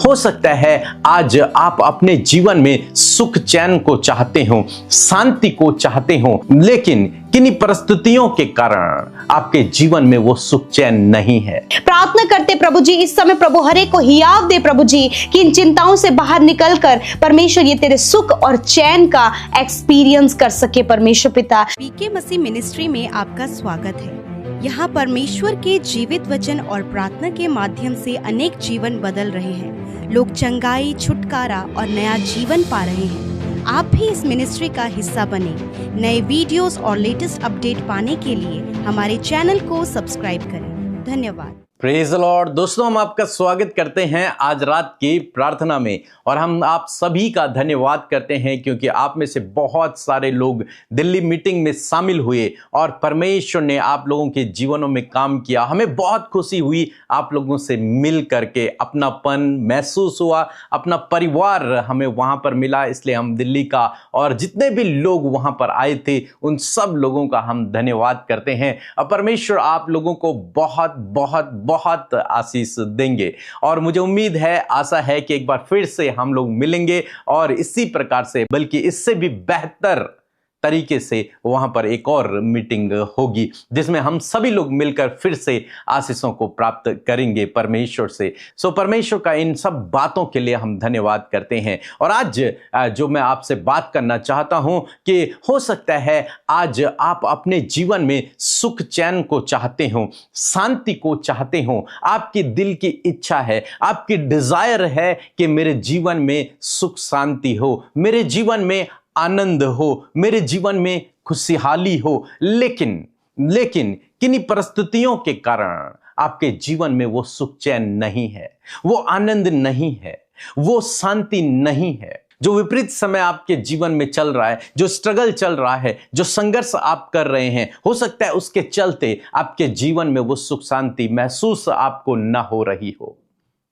हो सकता है आज आप अपने जीवन में सुख चैन को चाहते हो, शांति को चाहते हो, लेकिन किन्हीं परिस्थितियों के कारण आपके जीवन में वो सुख चैन नहीं है। प्रार्थना करते प्रभु जी इस समय प्रभु हर एक को हियाव दे प्रभु जी कि इन चिंताओं से बाहर निकलकर परमेश्वर ये तेरे सुख और चैन का एक्सपीरियंस कर सके। परमेश्वर पिता, पीके मसीह मिनिस्ट्री में आपका स्वागत है। यहाँ परमेश्वर के जीवित वचन और प्रार्थना के माध्यम से अनेक जीवन बदल रहे हैं। लोग चंगाई, छुटकारा और नया जीवन पा रहे हैं। आप भी इस मिनिस्ट्री का हिस्सा बने। नए वीडियोस और लेटेस्ट अपडेट पाने के लिए हमारे चैनल को सब्सक्राइब करें। धन्यवाद। Praise the Lord. दोस्तों, हम आपका स्वागत करते हैं आज रात की प्रार्थना में, और हम आप सभी का धन्यवाद करते हैं क्योंकि आप में से बहुत सारे लोग दिल्ली मीटिंग में शामिल हुए और परमेश्वर ने आप लोगों के जीवनों में काम किया। हमें बहुत खुशी हुई आप लोगों से मिल करके, अपनापन महसूस हुआ, अपना परिवार हमें वहां पर मिला। इसलिए हम दिल्ली का और जितने भी लोग वहां पर आए थे उन सब लोगों का हम धन्यवाद करते हैं। और परमेश्वर आप लोगों को बहुत बहुत बहुत आशीष देंगे, और मुझे उम्मीद है, आशा है कि एक बार फिर से हम लोग मिलेंगे और इसी प्रकार से, बल्कि इससे भी बेहतर तरीके से वहां पर एक और मीटिंग होगी जिसमें हम सभी लोग मिलकर फिर से आशीषों को प्राप्त करेंगे परमेश्वर से। सो परमेश्वर का इन सब बातों के लिए हम धन्यवाद करते हैं। और आज जो मैं आपसे बात करना चाहता हूं कि हो सकता है आज आप अपने जीवन में सुख चैन को चाहते हो, शांति को चाहते हो। आपकी दिल की इच्छा है, आपकी डिजायर है कि मेरे जीवन में सुख शांति हो, मेरे जीवन में आनंद हो, मेरे जीवन में खुशहाली हो, लेकिन किन्हीं परिस्थितियों के कारण आपके जीवन में वो सुख चैन नहीं है, वो आनंद नहीं है, वो शांति नहीं है। जो विपरीत समय आपके जीवन में चल रहा है, जो स्ट्रगल चल रहा है, जो संघर्ष आप कर रहे हैं, हो सकता है उसके चलते आपके जीवन में वो सुख शांति महसूस आपको न हो रही हो।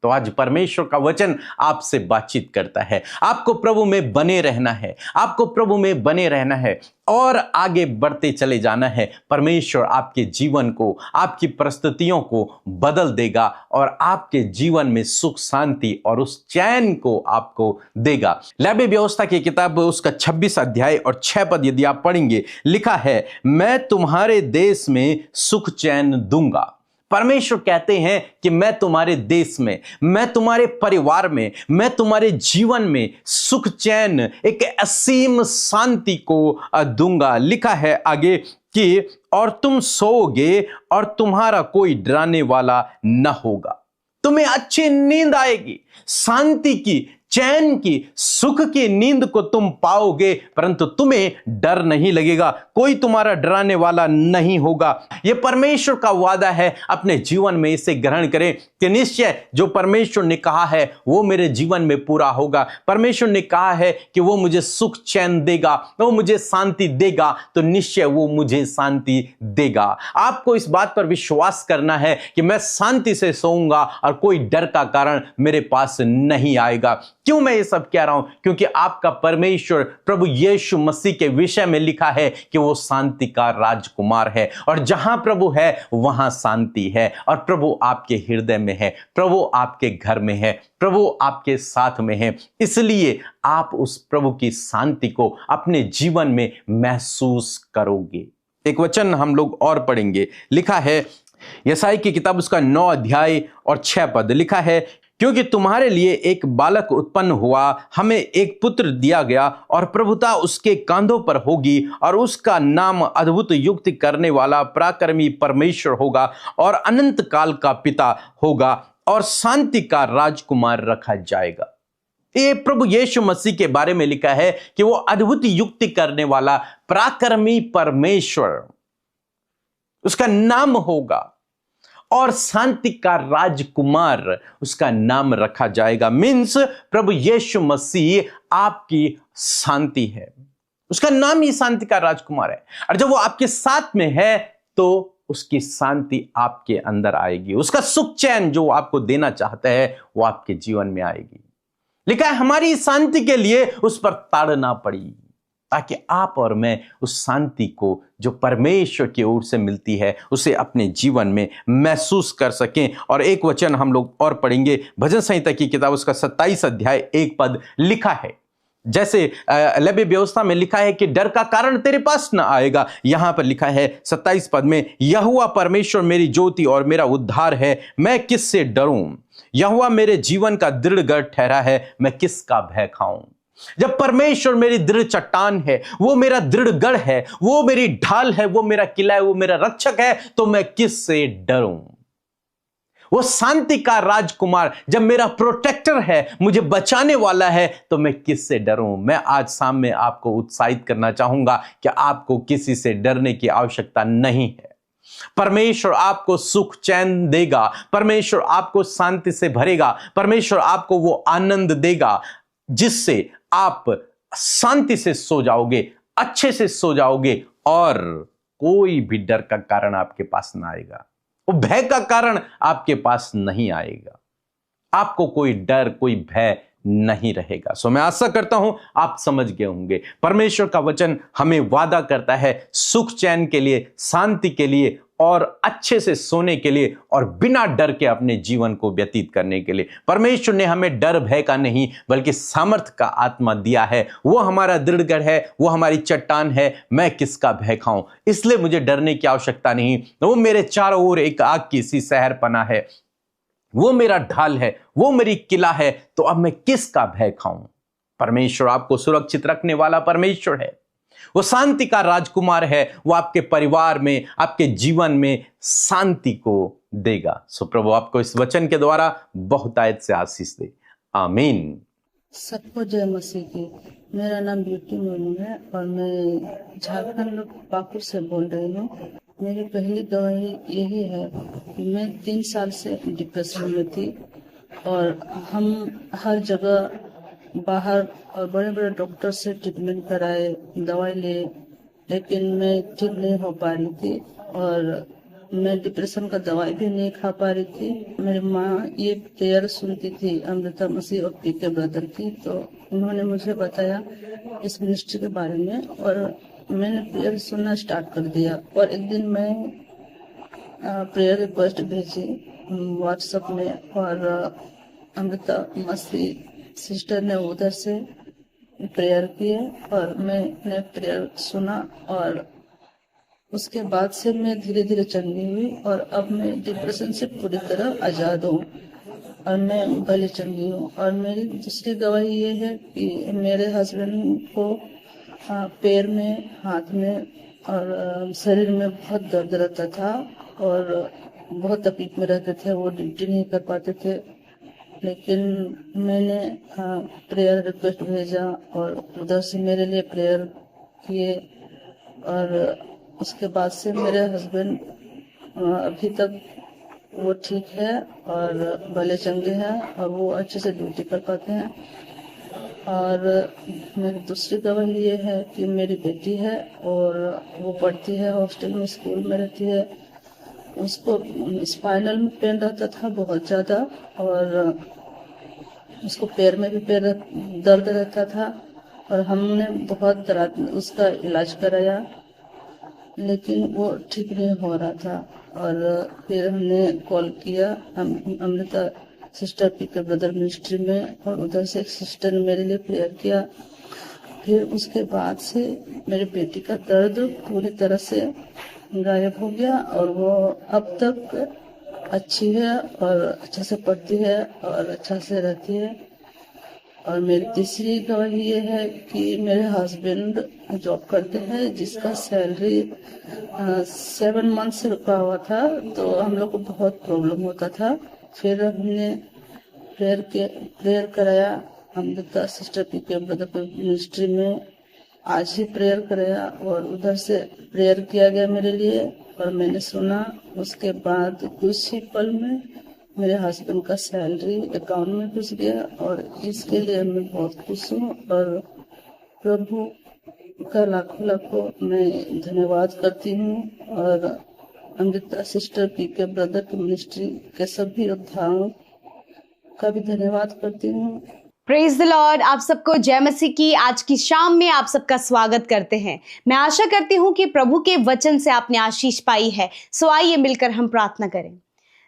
तो आज परमेश्वर का वचन आपसे बातचीत करता है। आपको प्रभु में बने रहना है, आपको प्रभु में बने रहना है और आगे बढ़ते चले जाना है। परमेश्वर आपके जीवन को, आपकी परिस्थितियों को बदल देगा और आपके जीवन में सुख शांति और उस चैन को आपको देगा। लेवी व्यवस्था की किताब उसका 26 अध्याय और 6 पद यदि आप पढ़ेंगे, लिखा है, मैं तुम्हारे देश में सुख चैन दूंगा। परमेश्वर कहते हैं कि मैं तुम्हारे देश में, मैं तुम्हारे परिवार में, मैं तुम्हारे जीवन में सुख चैन, एक असीम शांति को दूंगा। लिखा है आगे कि और तुम सोओगे और तुम्हारा कोई डराने वाला न होगा। तुम्हें अच्छी नींद आएगी, शांति की, चैन की, सुख की नींद को तुम पाओगे, परंतु तुम्हें डर नहीं लगेगा, कोई तुम्हारा डराने वाला नहीं होगा। यह परमेश्वर का वादा है। अपने जीवन में इसे ग्रहण करें कि निश्चय जो परमेश्वर ने कहा है वो मेरे जीवन में पूरा होगा। परमेश्वर ने कहा है कि वो मुझे सुख चैन देगा, वो मुझे शांति देगा, तो निश्चय वो मुझे शांति देगा। आपको इस बात पर विश्वास करना है कि मैं शांति से सोऊंगा और कोई डर का कारण मेरे पास नहीं आएगा। क्यों मैं ये सब कह रहा हूं? क्योंकि आपका परमेश्वर प्रभु यीशु मसीह के विषय में लिखा है कि वो शांति का राजकुमार है, और जहां प्रभु है वहां शांति है, और प्रभु आपके हृदय में है, प्रभु आपके घर में है, प्रभु आपके साथ में है। इसलिए आप उस प्रभु की शांति को अपने जीवन में महसूस करोगे। एक वचन हम लोग और पढ़ेंगे। लिखा है यशायाह की किताब उसका 9 अध्याय और 6 पद, लिखा है, क्योंकि तुम्हारे लिए एक बालक उत्पन्न हुआ, हमें एक पुत्र दिया गया और प्रभुता उसके कांधों पर होगी, और उसका नाम अद्भुत युक्ति करने वाला, पराक्रमी परमेश्वर होगा, और अनंत काल का पिता होगा, और शांति का राजकुमार रखा जाएगा। ये प्रभु यीशु मसीह के बारे में लिखा है कि वो अद्भुत युक्ति करने वाला, पराक्रमी परमेश्वर उसका नाम होगा, और शांति का राजकुमार उसका नाम रखा जाएगा। मीन्स प्रभु यीशु मसीह आपकी शांति है, उसका नाम ही शांति का राजकुमार है। और जब वो आपके साथ में है तो उसकी शांति आपके अंदर आएगी, उसका सुख चैन जो आपको देना चाहता है वो आपके जीवन में आएगी। लिखा है हमारी शांति के लिए उस पर ताड़ना पड़ी। ताकि आप और मैं उस शांति को जो परमेश्वर की ओर से मिलती है उसे अपने जीवन में महसूस कर सकें। और एक वचन हम लोग और पढ़ेंगे, भजन संहिता की किताब उसका 27 अध्याय 1 पद लिखा है, जैसे लेवी व्यवस्था में लिखा है कि डर का कारण तेरे पास न आएगा, यहां पर लिखा है 27 पद में, यहोवा परमेश्वर मेरी ज्योति और मेरा उद्धार है, मैं किससे डरूं। यहोवा मेरे जीवन का दृढ़ गढ़ ठहरा है, मैं किसका भय खाऊं। जब परमेश्वर मेरी दृढ़ चट्टान है, वो मेरा दृढ़ गढ़ है, वो मेरी ढाल है, वो मेरा किला है, वो मेरा रक्षक है, तो मैं किससे डरूं। वो शांति का राजकुमार जब मेरा प्रोटेक्टर है, मुझे बचाने वाला है, तो मैं किससे डरूं। मैं आज शाम में आपको उत्साहित करना चाहूंगा कि आपको किसी से डरने की आवश्यकता नहीं है। परमेश्वर आपको सुख चैन देगा, परमेश्वर आपको शांति से भरेगा, परमेश्वर आपको वो आनंद देगा जिससे आप शांति से सो जाओगे, अच्छे से सो जाओगे और कोई भी डर का कारण आपके पास ना आएगा, वो भय का कारण आपके पास नहीं आएगा। आपको कोई डर, कोई भय नहीं रहेगा। सो मैं आशा करता हूं आप समझ गए होंगे। परमेश्वर का वचन हमें वादा करता है सुख चैन के लिए, शांति के लिए और अच्छे से सोने के लिए और बिना डर के अपने जीवन को व्यतीत करने के लिए। परमेश्वर ने हमें डर भय का नहीं बल्कि सामर्थ्य का आत्मा दिया है। वो हमारा दृढ़ है, वो हमारी चट्टान है, मैं किसका भय खाऊं, इसलिए मुझे डरने की आवश्यकता नहीं। वो मेरे चारों ओर एक आग की सी शहर पना है, वो मेरा ढाल है, वो मेरी किला है, तो अब मैं किसका भय खाऊं। परमेश्वर आपको सुरक्षित रखने वाला परमेश्वर है, वो शांति का राजकुमार है, वो आपके परिवार में, आपके जीवन में शांति को देगा। सो प्रभु आपको इस वचन के द्वारा बहुतायत से आशीष दे, आमीन। सबको जय मसीह की। मेरा नाम ब्यूटी मोनू है और मैं झारखंड पाकुड़ से बोल रही हूँ। मेरी पहली गवाही यही है कि मैं 3 साल से डिप्रेशन में थी और हम हर जगह बाहर और बड़े बड़े डॉक्टर से ट्रीटमेंट कराए, दवाई ले, लेकिन मैं ठीक नहीं हो पा रही थी और मैं डिप्रेशन का दवाई भी नहीं खा पा रही थी। मेरी माँ ये प्रेयर सुनती थी अमृता मसीह और पीके ब्रदर की, तो उन्होंने मुझे बताया इस मिनिस्ट्री के बारे में और मैंने प्रेयर सुनना स्टार्ट कर दिया। और एक दिन मैं प्रेयर रिक्वेस्ट भेजी व्हाट्सएप में और अमृता मसीह सिस्टर ने उधर से प्रेयर किए और मैंने प्रेयर सुना और उसके बाद से मैं धीरे धीरे चंगी हुई और अब मैं डिप्रेशन से पूरी तरह आज़ाद हूँ और मैं भले चंगी हूँ। और मेरी दूसरी गवाही ये है कि मेरे हस्बैंड को पैर में, हाथ में और शरीर में बहुत दर्द रहता था और बहुत तकलीफ में रहते थे, वो ड्यूटी नहीं कर पाते थे। लेकिन मैंने प्रेयर रिक्वेस्ट भेजा और उधर से मेरे लिए प्रेयर किए और उसके बाद से मेरे हस्बैंड अभी तक वो ठीक है और भले चंगे हैं और वो अच्छे से ड्यूटी कर पाते हैं। और मेरी दूसरी गवाही ये है कि मेरी बेटी है और वो पढ़ती है हॉस्टल में, स्कूल में रहती है। उसको स्पाइनल में पेन रहता था बहुत ज़्यादा और उसको पैर में भी दर्द रहता था और हमने बहुत उसका इलाज कराया लेकिन वो ठीक नहीं हो रहा था। और फिर हमने कॉल किया अमृता सिस्टर पीके ब्रदर मिनिस्ट्री में और उधर से एक सिस्टर ने मेरे लिए प्रेयर किया। फिर उसके बाद से मेरी बेटी का दर्द पूरी तरह से गायब हो गया और वो अब तक अच्छी है और अच्छा से पढ़ती है और अच्छा से रहती है। और मेरी तीसरी गवाही ये है कि मेरे हस्बैंड जॉब करते हैं जिसका सैलरी 7 मंथ से रुका हुआ था, तो हम लोग को बहुत प्रॉब्लम होता था। फिर हमने प्रेयर कराया अमृता सिस्टर पीके ब्रदर मिनिस्ट्री में, आज ही प्रेयर कराया और उधर से प्रेयर किया गया मेरे लिए और मैंने सुना। उसके बाद कुछ ही पल में मेरे हस्बैंड का सैलरी अकाउंट में घुस गया और इसके लिए मैं बहुत खुश हूँ और प्रभु का लाखों लाखों मैं धन्यवाद करती हूँ और अमृता सिस्टर पीके ब्रदर की मिनिस्ट्री के सभी योद्धाओं का भी धन्यवाद करती हूँ। Praise the Lord. आप सबको जय मसीह की आज की शाम में आप सबका स्वागत करते हैं। मैं आशा करती हूं कि प्रभु के वचन से आपने आशीष पाई है। सो आइए मिलकर हम प्रार्थना करें।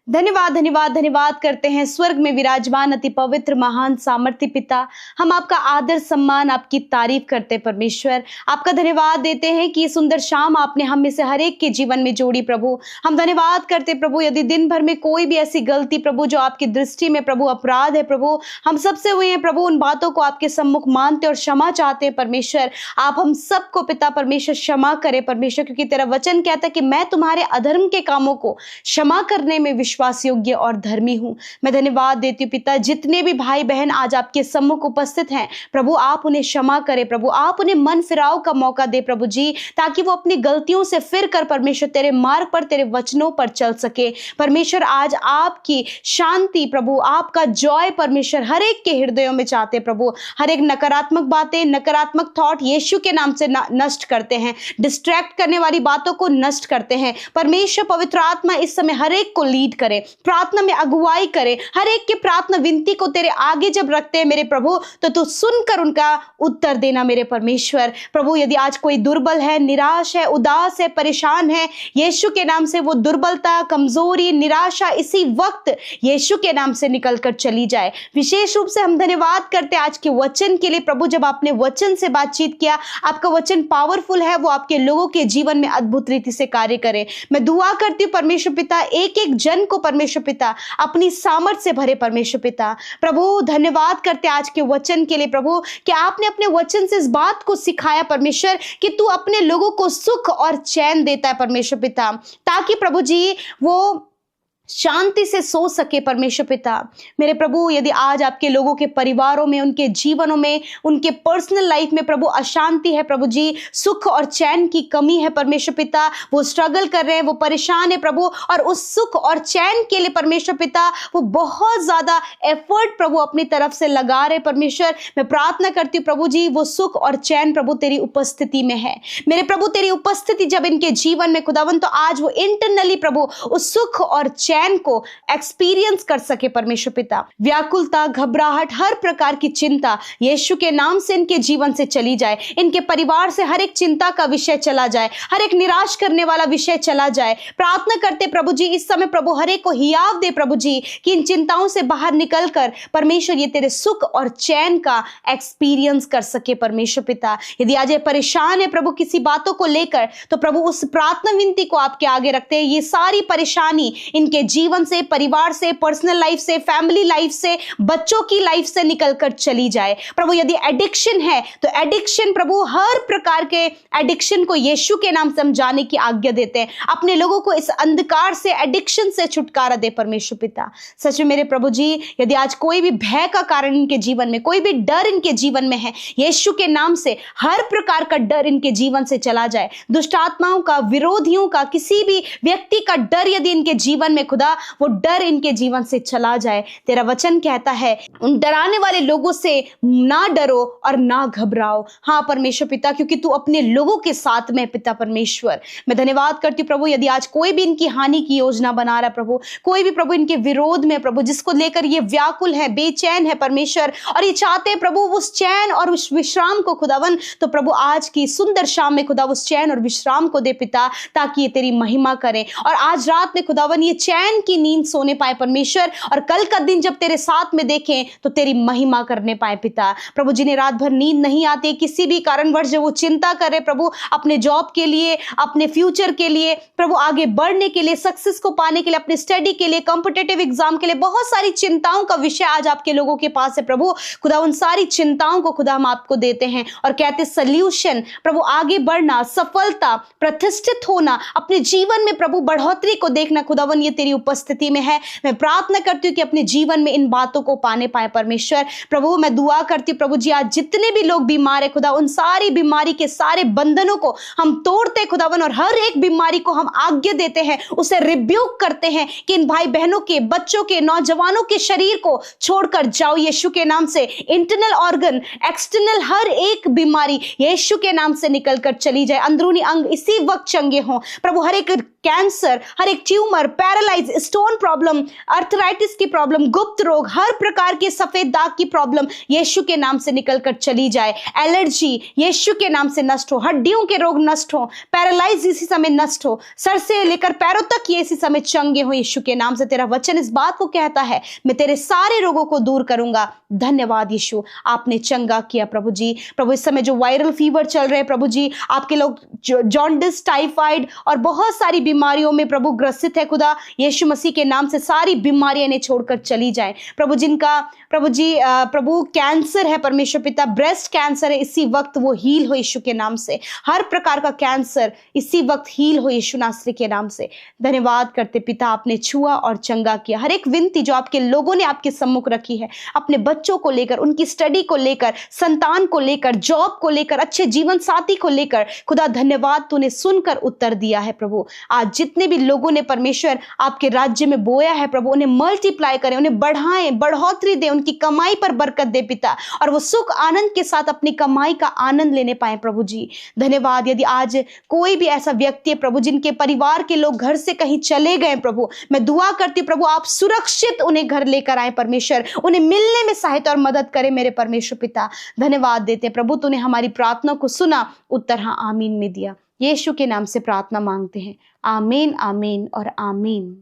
धन्यवाद धन्यवाद धन्यवाद करते हैं स्वर्ग में विराजमान अति पवित्र महान सामर्थ्य पिता। हम आपका आदर सम्मान आपकी तारीफ करते हैं परमेश्वर। आपका धन्यवाद देते हैं कि ये सुंदर शाम आपने हम में से हर एक के जीवन में जोड़ी प्रभु। हम धन्यवाद करते प्रभु, यदि दिन भर में कोई भी ऐसी गलती प्रभु जो आपकी दृष्टि में प्रभु अपराध है प्रभु हम सबसे हुए हैं प्रभु, उन बातों को आपके सम्मुख मानते और क्षमा चाहते हैं परमेश्वर। आप हम सबको पिता परमेश्वर क्षमा करें परमेश्वर, क्योंकि तेरा वचन कहता है कि मैं तुम्हारे अधर्म के कामों को क्षमा करने में विश्वास योग्य और धर्मी हूं। मैं धन्यवाद देती हूं पिता, जितने भी भाई बहन आज आपके सम्मुख उपस्थित हैं प्रभु, आप उन्हें क्षमा करें प्रभु, आप उन्हें मन फिराव का मौका दे प्रभु जी, ताकि वो अपनी गलतियों से फिर कर परमेश्वर तेरे मार्ग पर तेरे वचनों पर चल सके परमेश्वर। आज आपकी शांति प्रभु, आपका जॉय परमेश्वर हर एक के हृदयों में चाहते प्रभु। हर एक नकारात्मक बातें, नकारात्मक थॉट यीशु के नाम से नष्ट करते हैं, डिस्ट्रैक्ट करने वाली बातों को नष्ट करते हैं परमेश्वर। पवित्र आत्मा इस समय हर एक को लीड करे, प्रार्थना में अगुवाई करे, हर एक की प्रार्थना विनती को तेरे आगे जब रखते हैं मेरे प्रभु, तो तू सुनकर उनका उत्तर देना मेरे परमेश्वर। प्रभु यदि आज कोई दुर्बल है, निराश है, उदास है, परेशान है, यीशु के नाम से वो दुर्बलता, कमजोरी, निराशा इसी वक्त यीशु के नाम से निकलकर चली जाए। विशेष रूप से हम धन्यवाद करते आज के वचन के लिए प्रभु। जब आपने वचन से बातचीत किया, आपका वचन पावरफुल है, वो आपके लोगों के जीवन में अद्भुत रीति से कार्य करे। मैं दुआ करती हूँ परमेश्वर पिता, एक एक जन को परमेश्वर पिता अपनी सामर्थ से भरे परमेश्वर पिता। प्रभु धन्यवाद करते आज के वचन के लिए प्रभु, कि आपने अपने वचन से इस बात को सिखाया परमेश्वर कि तू अपने लोगों को सुख और चैन देता है परमेश्वर पिता, ताकि प्रभु जी वो शांति से सो सके परमेश्वर पिता। मेरे प्रभु यदि आज आपके लोगों के परिवारों में, उनके जीवनों में, उनके पर्सनल लाइफ में प्रभु अशांति है प्रभु जी, सुख और चैन की कमी है परमेश्वर पिता, वो स्ट्रगल कर रहे हैं, वो परेशान है प्रभु, और उस सुख और चैन के लिए परमेश्वर पिता वो बहुत ज्यादा एफर्ट प्रभु अपनी तरफ से लगा रहे परमेश्वर। मैं प्रार्थना करती हूँ प्रभु जी, वो सुख और चैन प्रभु तेरी उपस्थिति में है मेरे प्रभु। तेरी उपस्थिति जब इनके जीवन में खुदावन, तो आज वो इंटरनली प्रभु उस सुख और चैन को एक्सपीरियंस कर सके परमेश्वर पिता। व्याकुलता, घबराहट, हर प्रकार की चिंता यीशु के नाम से इनके जीवन से चली जाए। इनके परिवार से हर एक चिंता का विषय चला जाए, हर एक निराश करने वाला विषय चला जाए। प्रार्थना करते प्रभु जी इस समय प्रभु हर एक को हियाव दे प्रभु जी, कि इन चिंताओं से बाहर निकलकर परमेश्वर ये तेरे सुख और चैन का एक्सपीरियंस कर सके परमेश्वर पिता। यदि आज ये परेशान है प्रभु किसी बातों को लेकर, तो प्रभु उस प्रार्थना विनती को आपके आगे रखते हैं। ये सारी परेशानी इनके जीवन से, परिवार से, पर्सनल लाइफ से, फैमिली लाइफ से, बच्चों की लाइफ से निकलकर चली जाए प्रभु। यदि एडिक्शन है तो एडिक्शन प्रभु, हर प्रकार के एडिक्शन को यीशु के नाम से हम जाने की आज्ञा देते हैं। अपने लोगों को इस अंधकार से, एडिक्शन से छुटकारा दे परमेश्वर पिता। सच में मेरे प्रभु जी, यदि आज कोई भी भय का कारण इनके जीवन में, कोई भी डर इनके जीवन में है, यीशु के नाम से हर प्रकार का डर इनके जीवन से चला जाए। दुष्ट आत्माओं का, विरोधियों का, किसी भी व्यक्ति का डर यदि इनके जीवन में खुदा वो डर इनके जीवन से चला जाए। तेरा वचन कहता है उन डराने वाले लोगों से ना डरो और ना घबराओ। हाँ परमेश्वर पिता, क्योंकि तू अपने लोगों के साथ में पिता परमेश्वर। मैं धन्यवाद करती हूँ प्रभु, यदि आज कोई भी इनकी हानि की योजना बना रहा है प्रभु, कोई भी प्रभु इनके विरोध में प्रभु, जिसको लेकर ये व्याकुल है, बेचैन है परमेश्वर, और ये चाहते हैं प्रभु उस चैन और उस विश्राम को खुदावन, तो प्रभु आज की सुंदर शाम में खुदा उस चैन और विश्राम को दे पिता, ताकि ये तेरी महिमा करें। और आज रात में खुदावन ये चैन की नींद सोने पाए परमेश्वर, और कल का दिन जब तेरे साथ में देखें तो तेरी महिमा करने पाए पिता। प्रभु जिन्हें रात भर नींद नहीं आती, किसी भी कारणवश जो वो चिंता करे प्रभु, अपने जॉब के लिए, अपने फ्यूचर के लिए प्रभु, आगे बढ़ने के लिए, सक्सेस को पाने के लिए, अपने स्टडी के लिए, कॉम्पिटिटिव एग्जाम के लिए, बहुत सारी चिंताओं का विषय आज आपके लोगों के पास है प्रभु। खुदा उन सारी चिंताओं को खुदा हम आपको देते हैं और कहते सल्यूशन प्रभु, आगे बढ़ना, सफलता, प्रतिष्ठित होना, अपने जीवन में प्रभु बढ़ोतरी को देखना खुदावन, ये तेरी उपस्थिति में है। मैं प्रार्थना करती हूँ कि अपने जीवन में इन बातों को पाने पाए परमेश्वर। प्रभु मैं दुआ करती हूँ प्रभु जी, आज जितने भी लोग बीमार है खुदा, उन सारी बीमारी के सारे बंधनों को हम तोड़ते खुदावन, और हर एक बीमारी को हम आज्ञा देते हैं, उसे रिब्यूक करते हैं कि इन भाई बहनों के, बच्चों के, नौजवानों के शरीर को छोड़कर जाओ यीशु के नाम से। इंटरनल ऑर्गन, एक्सटर्नल हर एक बीमारी यीशु के नाम से निकलकर चली जाए। अंदरूनी अंग इसी वक्त चंगे हों प्रभु, हर एक कैंसर, हर एक tumour, paralyse, stone problem, arthritis की प्रॉब्लम, गुप्त रोग, हर प्रकार के सफेद दाग की प्रॉब्लम यीशु के नाम से निकलकर चली जाए। एलर्जी यीशु के नाम से नष्ट हो, हड्डियों के रोग नष्ट हो, पैरालाइज इसी समय नष्ट हो, सर से लेकर पैरों तक ये इसी समय चंगे हो यीशु के नाम से। तेरा वचन इस बात को कहता है, मैं तेरे सारे रोगों को दूर करूंगा। धन्यवाद यीशु, आपने चंगा किया प्रभु जी। प्रभु इस समय जो वायरल फीवर चल रहे हैं प्रभु जी, आपके लोग जॉन्डिस, टाइफाइड और बहुत सारी बीमारियों में प्रभु ग्रसित है खुदा, यीशु मसीह के नाम से सारी बीमारियां इन्हें छोड़कर चली जाएं प्रभु। जिनका प्रभु जी प्रभु कैंसर है परमेश्वर पिता, ब्रेस्ट कैंसर है, इसी वक्त वो हील हो यीशु के नाम से। हर प्रकार का कैंसर इसी वक्त हील हो यीशु नासरी के नाम से। धन्यवाद करते पिता, आपने छुआ और चंगा किया। हर एक विनती जो आपके लोगों ने आपके सम्मुख रखी है, अपने बच्चों को लेकर, उनकी स्टडी को लेकर, संतान को लेकर, जॉब को लेकर, अच्छे जीवन साथी को लेकर, खुदा धन्यवाद, तूने सुनकर उत्तर दिया है प्रभु। आज जितने भी लोगों ने परमेश्वर आपके राज्य में बोया है प्रभु, उन्हें मल्टीप्लाई करें, उन्हें बढ़ाएं, बढ़ोतरी दे, उनकी कमाई पर बरकत दे पिता, और वो सुख आनंद के साथ अपनी कमाई का आनंद लेने पाए प्रभु जी। धन्यवाद। यदि आज कोई भी ऐसा व्यक्ति है प्रभु जिनके परिवार के लोग घर से कहीं चले गए प्रभु, मैं दुआ करती हूं प्रभु आप सुरक्षित उन्हें घर लेकर आए परमेश्वर, उन्हें मिलने में सहायता और मदद करें मेरे परमेश्वर पिता। धन्यवाद देते हैं प्रभु, तूने हमारी प्रार्थना को सुना, उत्तर हाँ आमीन में दिया। यीशु के नाम से प्रार्थना मांगते हैं, आमीन, आमीन और आमीन।